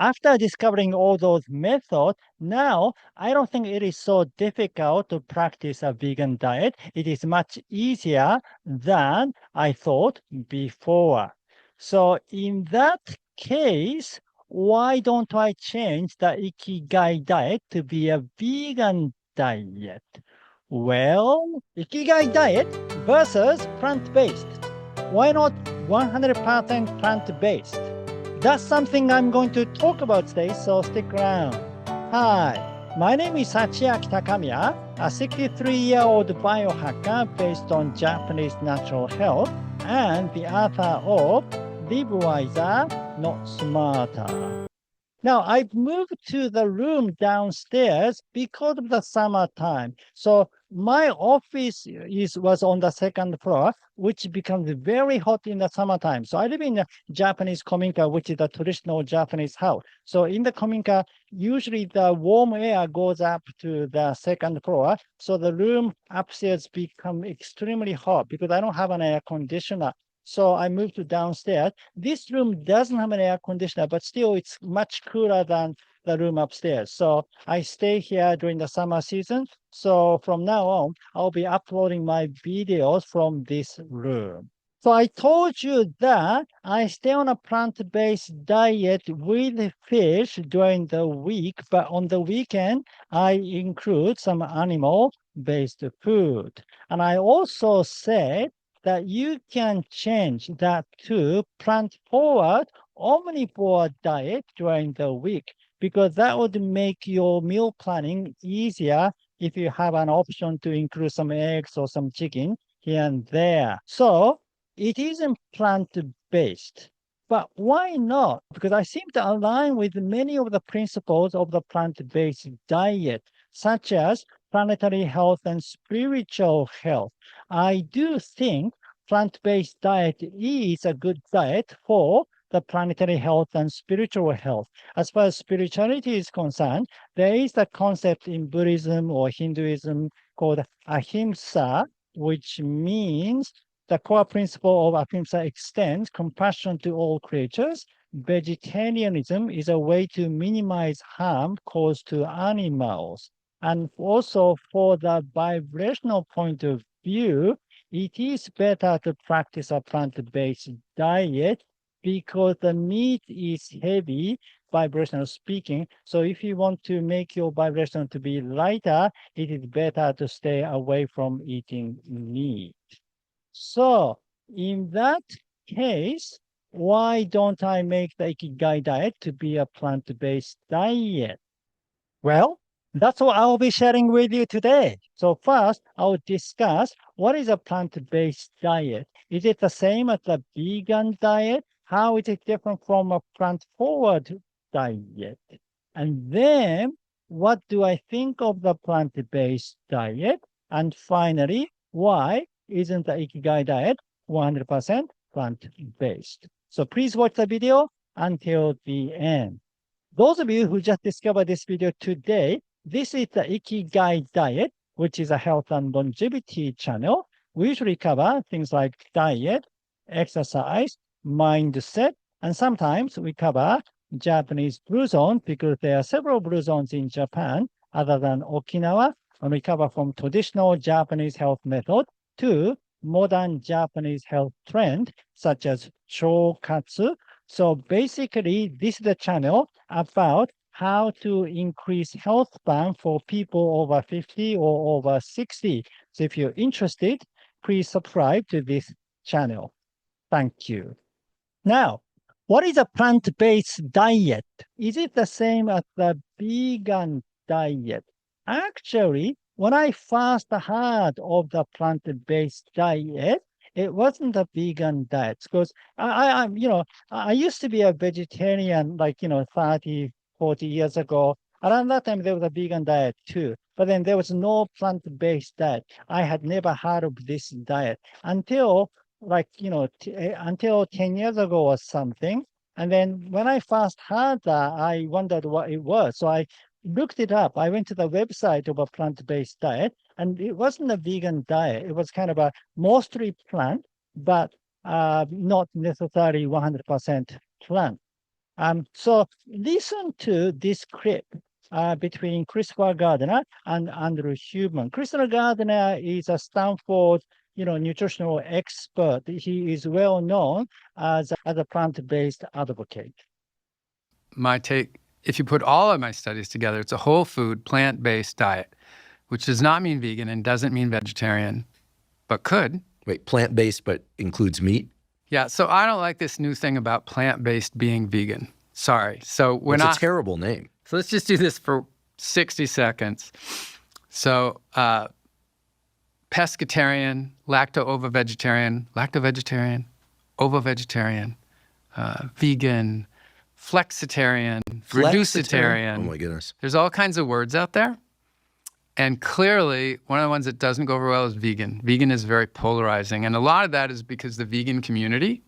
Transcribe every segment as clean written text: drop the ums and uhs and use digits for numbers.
after discovering all those methods, now I don't think it is so difficult to practice a vegan diet. It is much easier than I thought before. So in that case, why don't I change the Ikigai diet to be a vegan diet? Well, Ikigai diet versus plant-based. Why not 100% plant-based? That's something I'm going to talk about today, so stick around. Hi, my name is Hachiaki Takamiya, a 63-year-old biohacker based on Japanese natural health and the author of Live Wiser, Not Smarter. Now, I've moved to the room downstairs because of the summertime. So my office was on the second floor, which becomes very hot in the summertime. So I live in a Japanese kominka, which is a traditional Japanese house. So in the kominka, usually the warm air goes up to the second floor. So the room upstairs become extremely hot because I don't have an air conditioner. So I moved to downstairs. This room doesn't have an air conditioner, but still it's much cooler than the room upstairs. So I stay here during the summer season. So from now on, I'll be uploading my videos from this room. So I told you that I stay on a plant-based diet with fish during the week, but on the weekend, I include some animal-based food. And I also said that you can change that to plant-forward omnivore diet during the week, because that would make your meal planning easier if you have an option to include some eggs or some chicken here and there. So it isn't plant-based. But why not? Because I seem to align with many of the principles of the plant-based diet, such as planetary health and spiritual health. I do think plant-based diet is a good diet for the planetary health and spiritual health. As far as spirituality is concerned, there is a concept in Buddhism or Hinduism called ahimsa, which means the core principle of ahimsa extends compassion to all creatures. Vegetarianism is a way to minimize harm caused to animals. And also for the vibrational point of view, it is better to practice a plant-based diet because the meat is heavy, vibrational speaking. So if you want to make your vibration to be lighter, it is better to stay away from eating meat. So in that case, why don't I make the Ikigai diet to be a plant-based diet? Well, that's what I'll be sharing with you today. So first, I'll discuss what is a plant-based diet. Is it the same as the vegan diet? How is it different from a plant-forward diet? And then, what do I think of the plant-based diet? And finally, why isn't the Ikigai diet 100% plant-based? So please watch the video until the end. Those of you who just discovered this video today, this is the Ikigai Diet, which is a health and longevity channel. We usually cover things like diet, exercise, mindset, and sometimes we cover Japanese blue zone because there are several blue zones in Japan other than Okinawa, and we cover from traditional Japanese health method to modern Japanese health trend, such as chokatsu. So basically, this is the channel about how to increase health span for people over 50 or over 60. So if you're interested, please subscribe to this channel. Thank you. Now, what is a plant-based diet? Is it the same as the vegan diet? Actually, when I first heard of the plant-based diet, it wasn't a vegan diet because I used to be a vegetarian like, 30, 40 years ago. Around that time, there was a vegan diet too, but then there was no plant-based diet. I had never heard of this diet until until 10 years ago or something. And then when I first heard that, I wondered what it was. So I looked it up. I went to the website of a plant-based diet, and it wasn't a vegan diet. It was kind of a mostly plant, but not necessarily 100% plant. So listen to this clip between Christopher Gardner and Andrew Huberman. Christopher Gardner is a Stanford, nutritional expert. He is well known as a plant-based advocate. My take, if you put all of my studies together, it's a whole food, plant-based diet, which does not mean vegan and doesn't mean vegetarian, but could. Wait, plant-based but includes meat? Yeah, so I don't like this new thing about plant-based being vegan. Sorry. So It's a terrible name. So let's just do this for 60 seconds. So pescatarian, lacto-ovo-vegetarian, ovo-vegetarian, vegan, flexitarian, reducitarian. Oh my goodness. There's all kinds of words out there. And clearly, one of the ones that doesn't go over well is vegan. Vegan is very polarizing. And a lot of that is because the vegan community,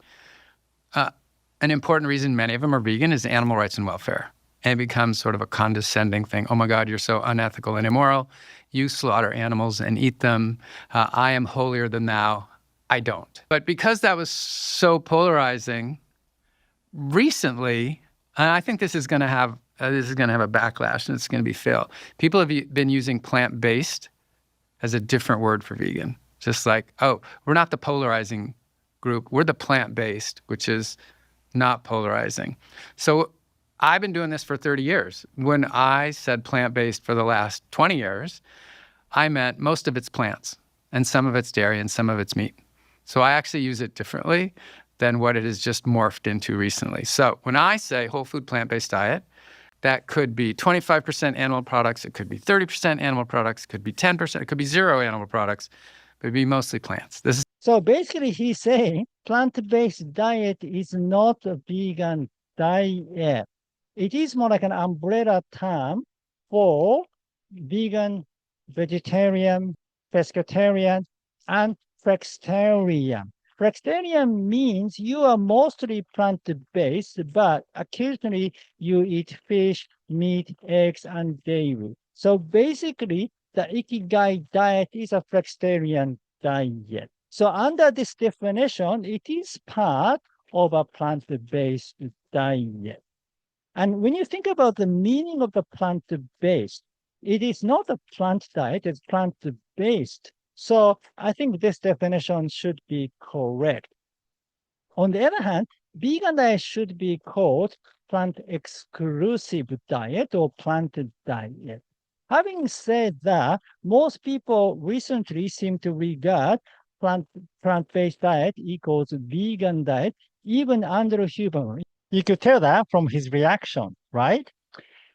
an important reason many of them are vegan is animal rights and welfare. And it becomes sort of a condescending thing. Oh my God, you're so unethical and immoral. You slaughter animals and eat them. I am holier than thou. I don't. But because that was so polarizing, recently, and I think this is going to have a backlash and it's going to be failed. People have been using plant-based as a different word for vegan. Just like, oh, we're not the polarizing group. We're the plant-based, which is not polarizing. So I've been doing this for 30 years. When I said plant-based for the last 20 years, I meant most of it's plants and some of it's dairy and some of it's meat. So I actually use it differently than what it has just morphed into recently. So when I say whole food plant-based diet, that could be 25% animal products, it could be 30% animal products, it could be 10%, it could be 0 animal products, but it'd be mostly plants. So basically he's saying plant-based diet is not a vegan diet. It is more like an umbrella term for vegan, vegetarian, pescatarian, and flexitarian. Flexitarian means you are mostly plant-based, but occasionally you eat fish, meat, eggs, and dairy. So basically, the Ikigai diet is a flexitarian diet. So under this definition, it is part of a plant-based diet. And when you think about the meaning of the plant-based, it is not a plant diet, it's plant-based. So I think this definition should be correct. On the other hand, vegan diet should be called plant-exclusive diet or plant diet. Having said that, most people recently seem to regard plant-based diet equals vegan diet, even Andrew Huberman. You could tell that from his reaction, right?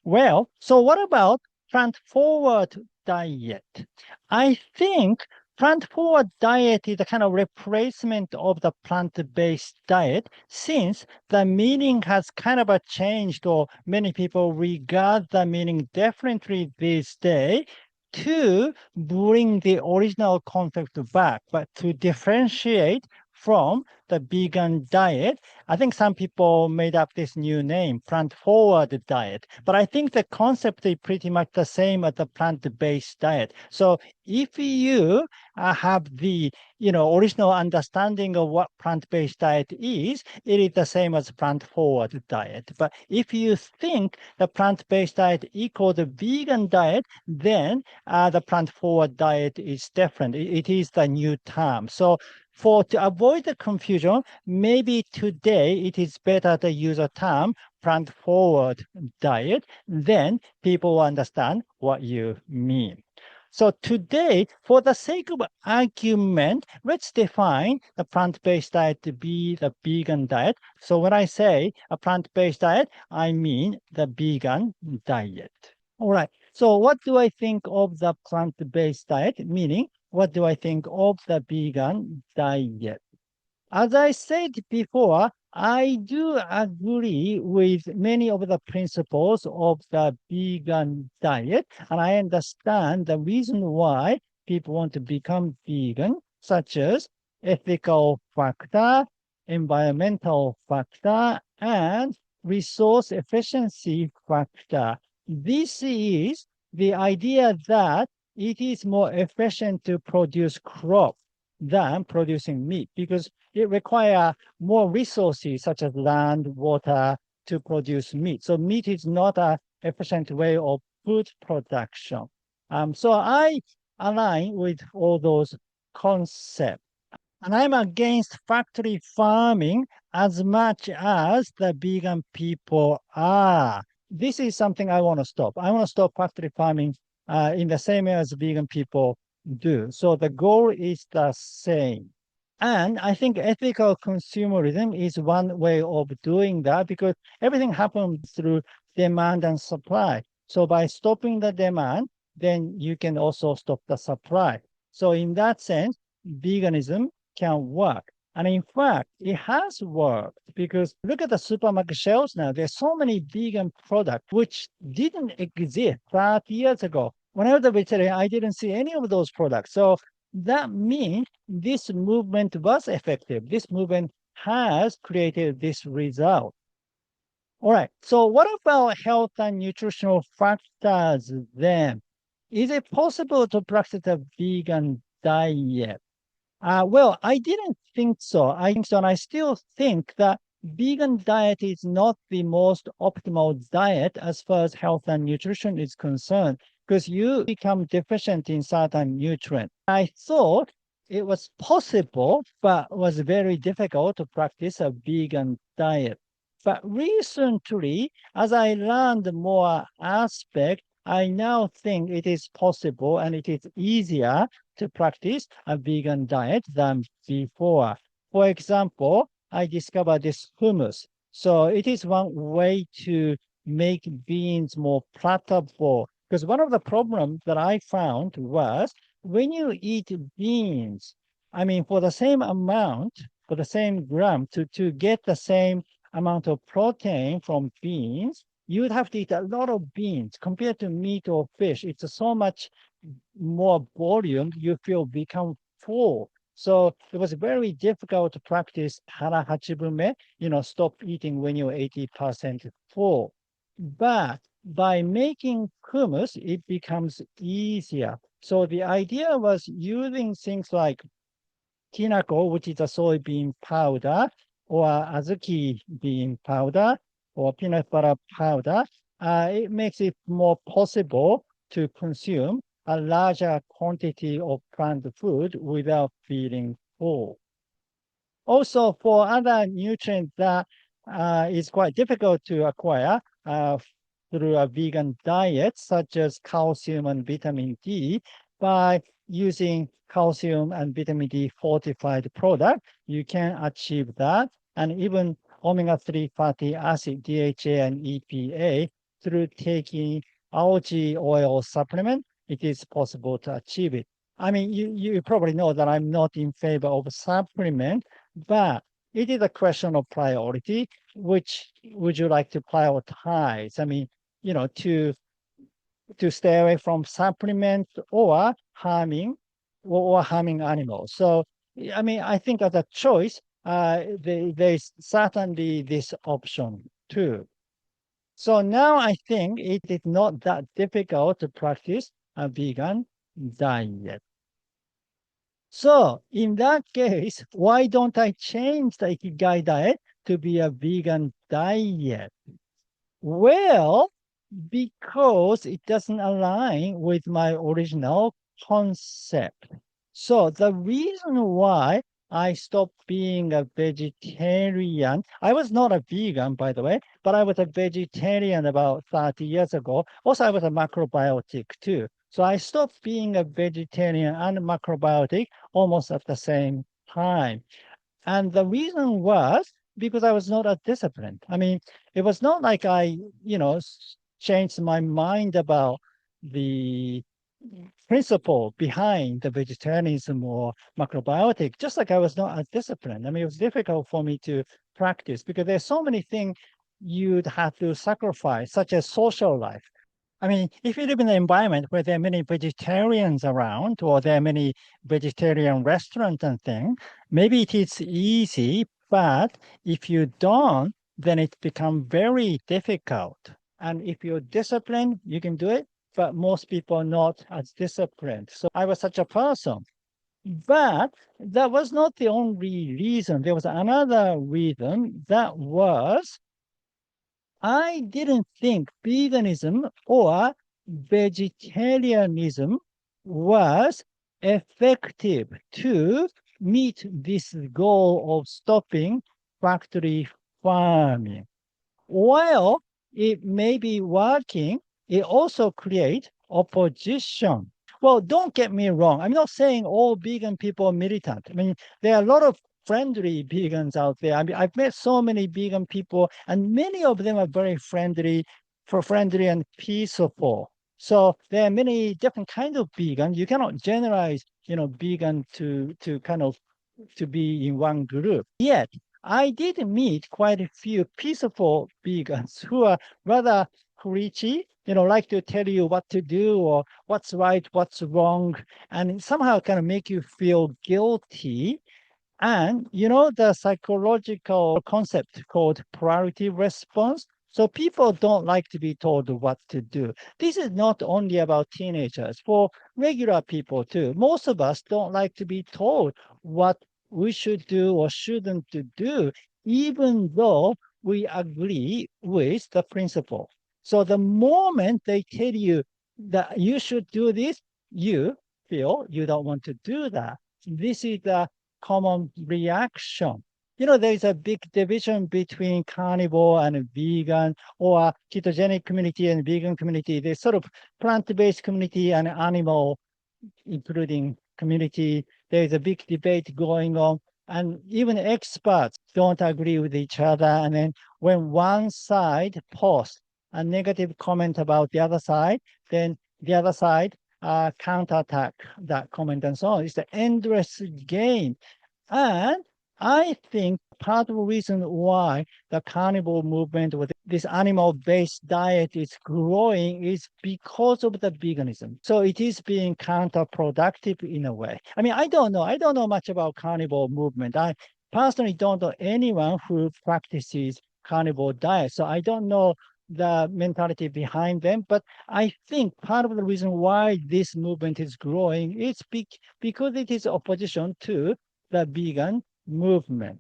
Well, so what about plant-forward diet? I think plant-forward diet is a kind of replacement of the plant-based diet since the meaning has kind of changed, or many people regard the meaning differently these days, to bring the original concept back, but to differentiate from the vegan diet. I think some people made up this new name, plant-forward diet, but I think the concept is pretty much the same as the plant-based diet. So if you have the original understanding of what plant-based diet is, it is the same as plant-forward diet. But if you think the plant-based diet equals the vegan diet, then the plant-forward diet is different. It is the new term. So to avoid the confusion, maybe today it is better to use a term plant-forward diet, then people will understand what you mean. So today, for the sake of argument, let's define the plant-based diet to be the vegan diet. So when I say a plant-based diet, I mean the vegan diet. All right. So what do I think of the plant-based diet? Meaning, what do I think of the vegan diet? As I said before, I do agree with many of the principles of the vegan diet, and I understand the reason why people want to become vegan, such as ethical factor, environmental factor, and resource efficiency factor. This is the idea that it is more efficient to produce crop than producing meat because it requires more resources such as land, water, to produce meat. So meat is not an efficient way of food production. So I align with all those concepts. And I'm against factory farming as much as the vegan people are. This is something I want to stop. I want to stop factory farming in the same way as vegan people do. So the goal is the same. And I think ethical consumerism is one way of doing that because everything happens through demand and supply. So by stopping the demand, then you can also stop the supply. So in that sense, veganism can work. And in fact, it has worked because look at the supermarket shelves now. There's so many vegan products which didn't exist 30 years ago. When I was a vegetarian, I didn't see any of those products. So that means this movement was effective. This movement has created this result. All right. So what about health and nutritional factors then? Is it possible to practice a vegan diet? Well, I didn't think so. And I still think that vegan diet is not the most optimal diet as far as health and nutrition is concerned, because you become deficient in certain nutrients. I thought it was possible, but was very difficult to practice a vegan diet. But recently, as I learned more aspects, I now think it is possible and it is easier to practice a vegan diet than before. For example, I discovered this hummus. So it is one way to make beans more palatable. Because one of the problems that I found was when you eat beans, I mean, for the same amount, for the same gram, to get the same amount of protein from beans, you would have to eat a lot of beans compared to meat or fish. It's so much more volume, you feel become full. So it was very difficult to practice hara hachibume, stop eating when you're 80% full. But by making hummus, it becomes easier. So the idea was using things like Kinako, which is a soybean powder, or azuki bean powder, or peanut butter powder. It makes it more possible to consume a larger quantity of plant food without feeling full. Also, for other nutrients that is quite difficult to acquire through a vegan diet, such as calcium and vitamin D, by using calcium and vitamin D fortified product, you can achieve that. And even omega-3 fatty acid, DHA and EPA, through taking algae oil supplement, it is possible to achieve it. I mean, you probably know that I'm not in favor of supplement, but it is a question of priority. Which would you like to prioritize? I mean, to stay away from supplements or harming animals. So, I mean, I think as a choice, there's certainly this option too. So now I think it is not that difficult to practice a vegan diet. So in that case, why don't I change the Ikigai diet to be a vegan diet? Well, because it doesn't align with my original concept. So the reason why I stopped being a vegetarian, I was not a vegan, by the way, but I was a vegetarian about 30 years ago. Also, I was a macrobiotic too. So I stopped being a vegetarian and macrobiotic almost at the same time. And the reason was because I was not as disciplined. I mean, it was not like I, changed my mind about the principle behind the vegetarianism or macrobiotic, just like I was not as disciplined. I mean, it was difficult for me to practice because there's so many things you'd have to sacrifice, such as social life. I mean, if you live in an environment where there are many vegetarians around or there are many vegetarian restaurants and things, maybe it is easy, but if you don't, then it becomes very difficult. And if you're disciplined, you can do it, but most people are not as disciplined. So I was such a person. But that was not the only reason. There was another reason that was I didn't think veganism or vegetarianism was effective to meet this goal of stopping factory farming. While it may be working, it also creates opposition. Well, don't get me wrong. I'm not saying all vegan people are militant. I mean, there are a lot of friendly vegans out there. I mean, I've met so many vegan people, and many of them are very friendly, friendly and peaceful. So there are many different kinds of vegan. You cannot generalize, vegan to kind of to be in one group. Yet I did meet quite a few peaceful vegans who are rather preachy, like to tell you what to do or what's right, what's wrong, and somehow kind of make you feel guilty. And the psychological concept called priority response. So people don't like to be told what to do. This is not only about teenagers, for regular people too. Most of us don't like to be told what we should do or shouldn't do, even though we agree with the principle. So the moment they tell you that you should do this, you feel you don't want to do that. This is the common reaction. There's a big division between carnivore and vegan, or ketogenic community and vegan community. There's sort of plant-based community and animal, including community. There's a big debate going on, and even experts don't agree with each other. And then when one side posts a negative comment about the other side, then the other side counterattack that comment and so on. It's an endless game. And I think part of the reason why the carnivore movement with this animal-based diet is growing is because of the veganism. So it is being counterproductive in a way. I mean, I don't know. I don't know much about carnivore movement. I personally don't know anyone who practices carnivore diet. So I don't know the mentality behind them. But I think part of the reason why this movement is growing is because it is opposition to the vegan movement.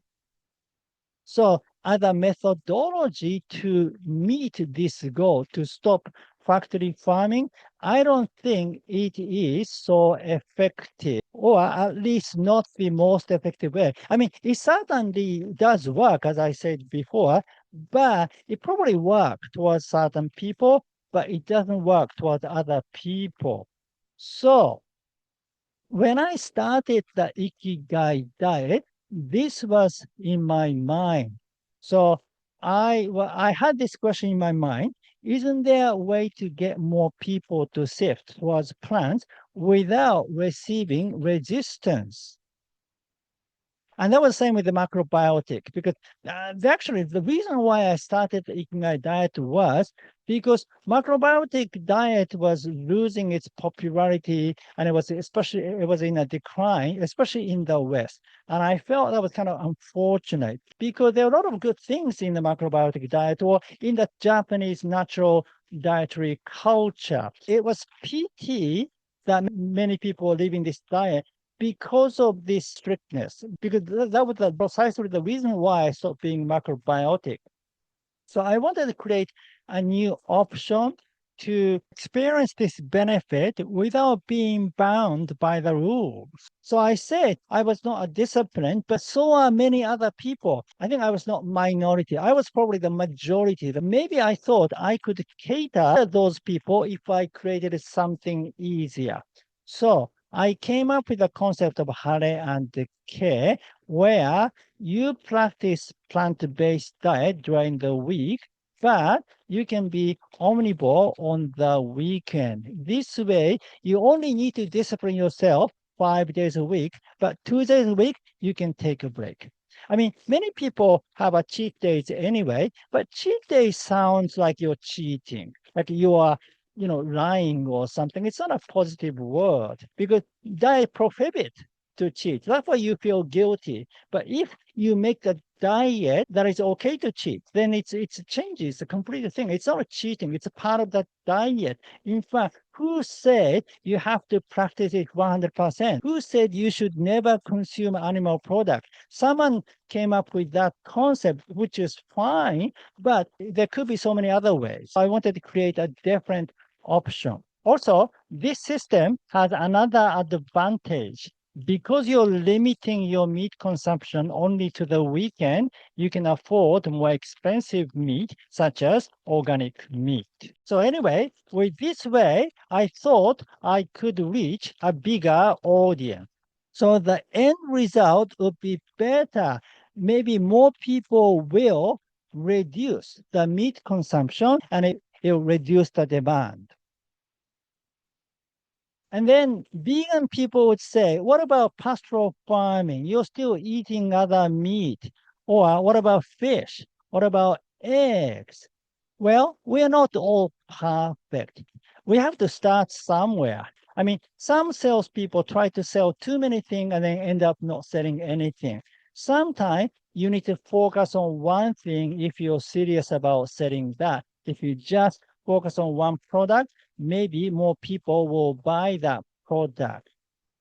So as a methodology to meet this goal, to stop factory farming, I don't think it is so effective, or at least not the most effective way. I mean, it certainly does work, as I said before, but it probably works towards certain people, but it doesn't work towards other people. So when I started the Ikigai diet, this was in my mind. So I had this question in my mind. Isn't there a way to get more people to shift towards plants without receiving resistance? And that was the same with the macrobiotic, because actually the reason why I started the Ikigai diet was because macrobiotic diet was losing its popularity, and it was in a decline, especially in the West. And I felt that was kind of unfortunate because there are a lot of good things in the macrobiotic diet or in the Japanese natural dietary culture. It was pity that many people living this diet because of this strictness, because that was precisely the reason why I stopped being macrobiotic. So I wanted to create a new option to experience this benefit without being bound by the rules. So I said I was not a discipline, but so are many other people. I think I was not minority. I was probably the majority. Maybe I thought I could cater those people if I created something easier. So I came up with the concept of Hare and Ke, where you practice plant-based diet during the week, but you can be omnivore on the weekend. This way, you only need to discipline yourself 5 days a week, but 2 days a week, you can take a break. I mean, many people have a cheat days anyway, but cheat day sounds like you're cheating, like you are lying or something. It's not a positive word because diet prohibit to cheat. That's why you feel guilty. But if you make a diet that is okay to cheat, then it's changes the complete thing. It's not cheating. It's a part of that diet. In fact, who said you have to practice it 100%? Who said you should never consume animal product? Someone came up with that concept, which is fine, but there could be so many other ways. I wanted to create a different option. Also, this system has another advantage. Because you're limiting your meat consumption only to the weekend, you can afford more expensive meat, such as organic meat. So anyway, with this way, I thought I could reach a bigger audience. So the end result would be better. Maybe more people will reduce the meat consumption and it will reduce the demand. And then vegan people would say, what about pastoral farming? You're still eating other meat. Or what about fish? What about eggs? Well, we're not all perfect. We have to start somewhere. I mean, some salespeople try to sell too many things and then end up not selling anything. Sometimes you need to focus on one thing if you're serious about selling that. If you just focus on one product, maybe more people will buy that product.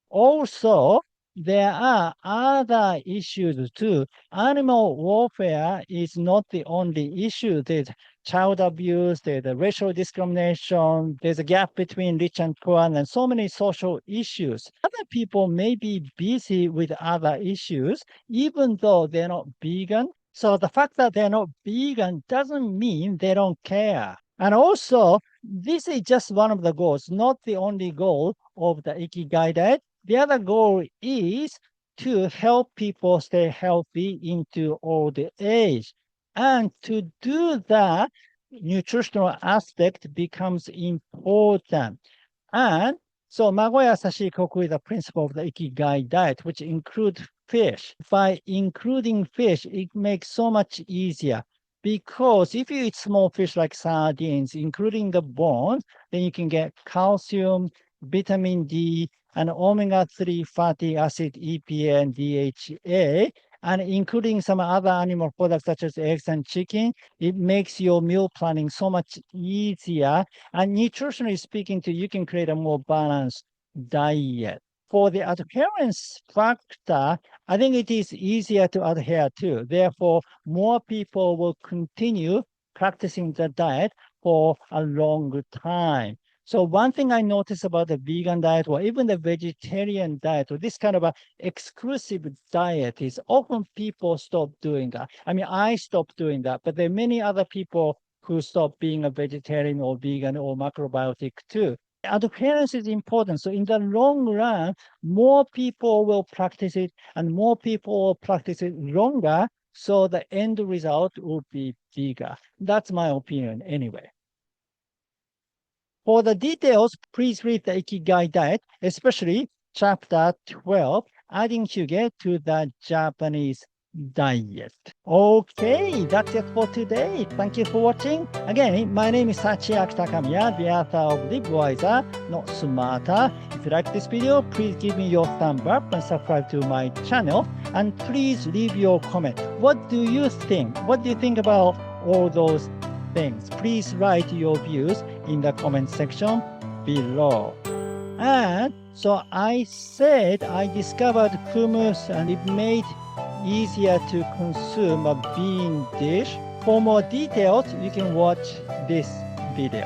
Also, there are other issues too. Animal welfare is not the only issue. There's child abuse, there's the racial discrimination, there's a gap between rich and poor, and so many social issues. Other people may be busy with other issues, even though they're not vegan. So the fact that they're not vegan doesn't mean they don't care. And also, this is just one of the goals, not the only goal of the Ikigai Diet. The other goal is to help people stay healthy into old age. And to do that, nutritional aspect becomes important. And so Magoya Sashikoku is the principle of the Ikigai Diet, which includes fish. By including fish, it makes so much easier. Because if you eat small fish like sardines, including the bones, then you can get calcium, vitamin D, and omega-3 fatty acid, EPA, and DHA, and including some other animal products such as eggs and chicken. It makes your meal planning so much easier. And nutritionally speaking, you can create a more balanced diet. For the adherence factor, I think it is easier to adhere to. Therefore, more people will continue practicing the diet for a long time. So one thing I noticed about the vegan diet or even the vegetarian diet or this kind of a exclusive diet is often people stop doing that. I mean, I stopped doing that, but there are many other people who stop being a vegetarian or vegan or macrobiotic too. Adherence is important. So in the long run, more people will practice it and more people will practice it longer. So the end result will be bigger. That's my opinion anyway. For the details, please read the Ikigai Diet, especially chapter 12, adding hygge to the Japanese diet. Okay, that's it for today. Thank you for watching. Again, my name is Sachiaki Takamiya, the author of Live Wiser, Not Smarter. If you like this video, please give me your thumb up and subscribe to my channel. And please leave your comment. What do you think? What do you think about all those things? Please write your views in the comment section below. And so I said I discovered hummus and it made easier to consume a bean dish. For more details, you can watch this video.